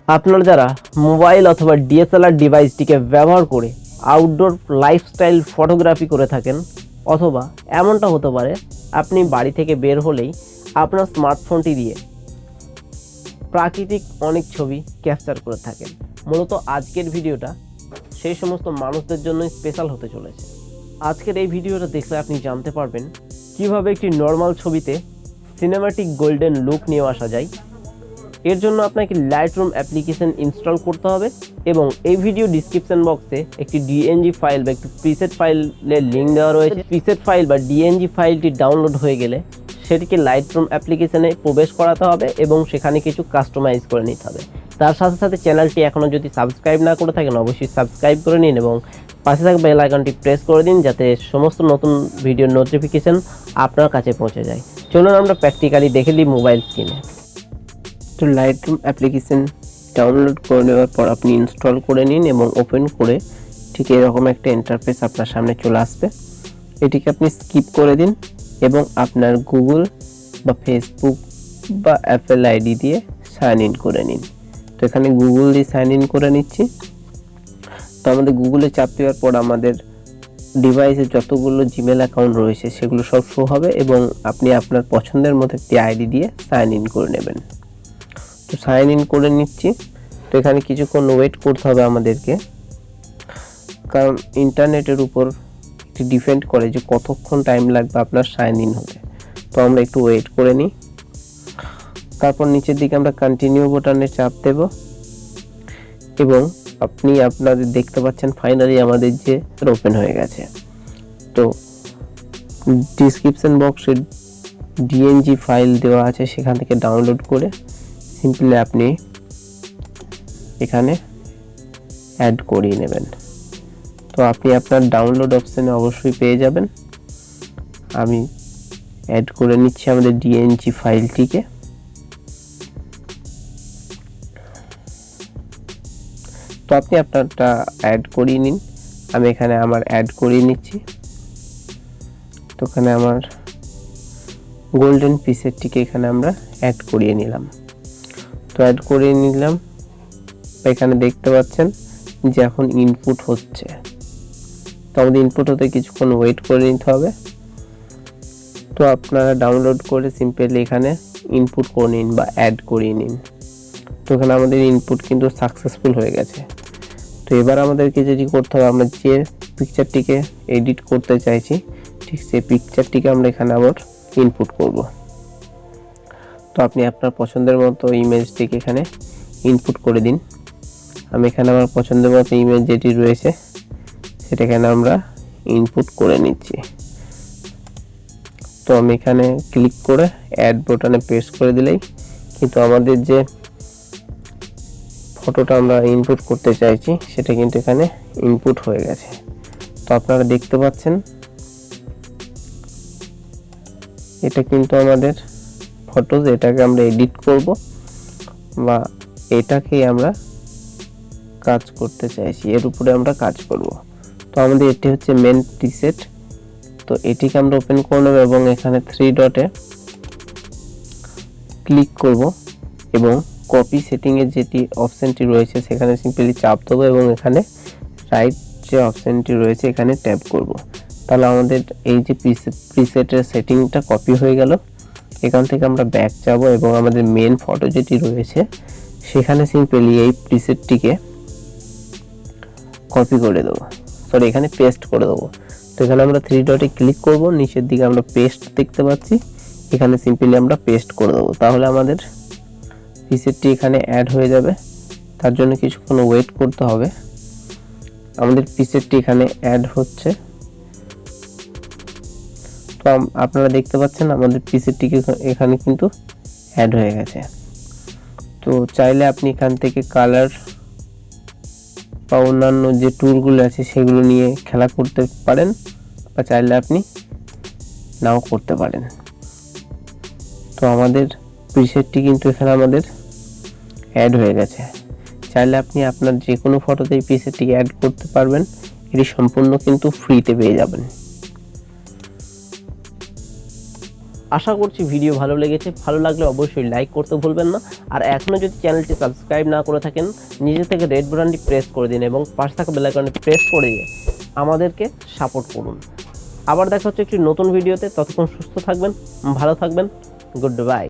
আপনারা যারা মোবাইল অথবা ডিএসএলআর ডিভাইসটিকে ব্যবহার করে আউটডোর লাইফস্টাইল ফটোগ্রাফি করে থাকেন, অথবা এমনটা হতে পারে আপনি বাড়ি থেকে বের হলেই আপনার স্মার্টফোনটি দিয়ে প্রাকৃতিক অনেক ছবি ক্যাপচার করে থাকেন। মূলত আজকের ভিডিওটা সেই সমস্ত মানুষদের জন্যই স্পেশাল হতে চলেছে। আজকের এই ভিডিওটা দেখলে আপনি জানতে পারবেন কিভাবে একটি নর্মাল ছবিতে সিনেম্যাটিক গোল্ডেন লুক নিয়ে আসা যায়। এর জন্য আপনাকে লাইটরুম অ্যাপ্লিকেশন ইনস্টল করতে হবে এবং এই ভিডিও ডিসক্রিপশন বক্সে একটি ডিএনজি ফাইল বা একটি প্রিসেট ফাইলের লিঙ্ক দেওয়া রয়েছে। প্রিসেট ফাইল বা ডিএনজি ফাইলটি ডাউনলোড হয়ে গেলে সেটিকে লাইটরুম অ্যাপ্লিকেশনে প্রবেশ করাতে হবে এবং সেখানে কিছু কাস্টমাইজ করে নিতে হবে। তার সাথে সাথে চ্যানেলটি এখনও যদি সাবস্ক্রাইব না করে থাকেন অবশ্যই সাবস্ক্রাইব করে নিন এবং পাশে থাকা বেল আইকনটি প্রেস করে দিন যাতে সমস্ত নতুন ভিডিওর নোটিফিকেশন আপনার কাছে পৌঁছে যায়। চলুন আমরা প্র্যাকটিক্যালি দেখে নিই মোবাইল স্ক্রিনে। তো লাইটরুম অ্যাপ্লিকেশন ডাউনলোড করে নেওয়ার পর আপনি ইনস্টল করে নিন এবং ওপেন করে ঠিক এরকম একটা ইন্টারফেস আপনার সামনে চলে আসবে। এটিকে আপনি স্কিপ করে দিন এবং আপনার গুগল বা ফেসবুক বা অ্যাপেল আইডি দিয়ে সাইন ইন করে নিন। তো এখানে গুগল দিয়ে সাইন ইন করে নিচ্ছি। তো আমাদের গুগলে চাপ দেওয়ার পর আমাদের ডিভাইসে যতগুলো জিমেল অ্যাকাউন্ট রয়েছে সেগুলো সব শো হবে এবং আপনি আপনার পছন্দের মতো একটি আইডি দিয়ে সাইন ইন করে নেবেন। তো সাইন ইন করে নিচ্ছি। তো এখানে কিছুক্ষণ ওয়েট করতে হবে আমাদেরকে, কারণ ইন্টারনেটের উপর একটি ডিপেন্ড করে যে কতক্ষণ টাইম লাগবে আপনার সাইন ইন হতে। তো আমরা একটু ওয়েট করে নিই। তারপর নিচের দিকে আমরা কন্টিনিউ বাটনে চাপ দেব এবং আপনি আপনাদের দেখতে পাচ্ছেন ফাইনালি আমাদের যে ওপেন হয়ে গেছে। তো ডিসক্রিপশন বক্সে ডিএনজি ফাইল দেওয়া আছে, সেখান থেকে ডাউনলোড করে সিম্পলি আপনি এখানে অ্যাড করিয়ে নেবেন। তো আপনি আপনার ডাউনলোড অপশানে অবশ্যই পেয়ে যাবেন। আমি অ্যাড করে নিচ্ছি আমাদের ডিএনজি ফাইলটিকে। তো আপনি আপনারটা অ্যাড করিয়ে নিন। আমি এখানে আমার অ্যাড করিয়ে নিচ্ছি। তো এখানে আমার গোল্ডেন পিসেরটিকে এখানে আমরা অ্যাড করিয়ে নিলাম। তো অ্যাড করে নিলাম। এখানে দেখতে পাচ্ছেন যে এখন ইনপুট হচ্ছে। তো আমাদের ইনপুট হতে কিছুক্ষণ ওয়েট করে নিতে হবে। তো আপনারা ডাউনলোড করে সিম্পলি এখানে ইনপুট করে নিন বা অ্যাড করিয়ে নিন। তো এখানে আমাদের ইনপুট কিন্তু সাকসেসফুল হয়ে গেছে। তো এবার আমাদেরকে যেটি করতে হবে, আমরা যে পিকচারটিকে এডিট করতে চাইছি ঠিক সেই পিকচারটিকে আমরা এখানে আবার ইনপুট করব। তো আপনি আপনার পছন্দের মতো ইমেজটিকে এখানে ইনপুট করে দিন। আমি এখানে আমার পছন্দের মতো ইমেজ যেটি রয়েছে সেটা এখানে আমরা ইনপুট করে নিচ্ছি। তো আমি এখানে ক্লিক করে অ্যাড বাটনে প্রেস করে দিলেই কিন্তু আমাদের যে ফটোটা আমরা ইনপুট করতে চাইছি সেটা কিন্তু এখানে ইনপুট হয়ে গেছে। তো আপনারা দেখতে পাচ্ছেন এটা কিন্তু আমাদের ফটো, এটাকে আমরা এডিট করব বা এটাকেই আমরা কাজ করতে চাইছি, এর উপরে আমরা কাজ করব। তো আমাদের এটি হচ্ছে মেন প্রিসেট। তো এটিকে আমরা ওপেন করে নেব এবং এখানে 3 ডটে ক্লিক করব এবং কপি সেটিং এর যেটি অপশনটি রয়েছে সেখানে সিম্পলি চাপ দেবো এবং এখানে রাইট যে অপশনটি রয়েছে এখানে ট্যাপ করব। তাহলে আমাদের এই যে প্রিসেটের সেটিংটা কপি হয়ে গেল। এখান থেকে আমরা ব্যাক যাব এবং আমাদের মেন ফটো যেটি রয়েছে সেখানে সিম্পলি এই প্রিসেটটিকে কপি করে দেবো, সরি এখানে পেস্ট করে দেবো। তো এখানে আমরা 3 ডটে ক্লিক করব, নিচের দিকে আমরা পেস্ট দেখতে পাচ্ছি, এখানে সিম্পলি আমরা পেস্ট করে দেবো। তাহলে আমাদের প্রিসেটটি এখানে অ্যাড হয়ে যাবে। তার জন্য কিছুক্ষণ ওয়েট করতে হবে। আমাদের প্রিসেটটি এখানে অ্যাড হচ্ছে। তো আপনারা দেখতে পাচ্ছেন আমাদের প্রিসেটটিকে এখানে কিন্তু অ্যাড হয়ে গেছে। তো চাইলে আপনি এখান থেকে কালার বা অন্যান্য যে টুলগুলো আছে সেগুলো নিয়ে খেলা করতে পারেন বা চাইলে আপনি নাও করতে পারেন। তো আমাদের প্রিসেটটি কিন্তু এখানে আমাদের অ্যাড হয়ে গেছে। চাইলে আপনি আপনার যে কোনো ফটোতে এই প্রিসেটটি অ্যাড করতে পারবেন। এটি সম্পূর্ণ কিন্তু ফ্রিতে পেয়ে যাবেন। আশা করছি ভিডিও ভালো লেগেছে। ভালো লাগলে অবশ্যই লাইক করতে ভুলবেন না। আর এখনও যদি চ্যানেলটি সাবস্ক্রাইব না করে থাকেন, নিজে থেকে রেড বাটনটি প্রেস করে দিন এবং পাশে থাকা বেল আইকনটি প্রেস করে দিয়ে আমাদেরকে সাপোর্ট করুন। আবার দেখা হচ্ছে একটি নতুন ভিডিওতে। ততক্ষণ সুস্থ থাকবেন, ভালো থাকবেন। Good bye.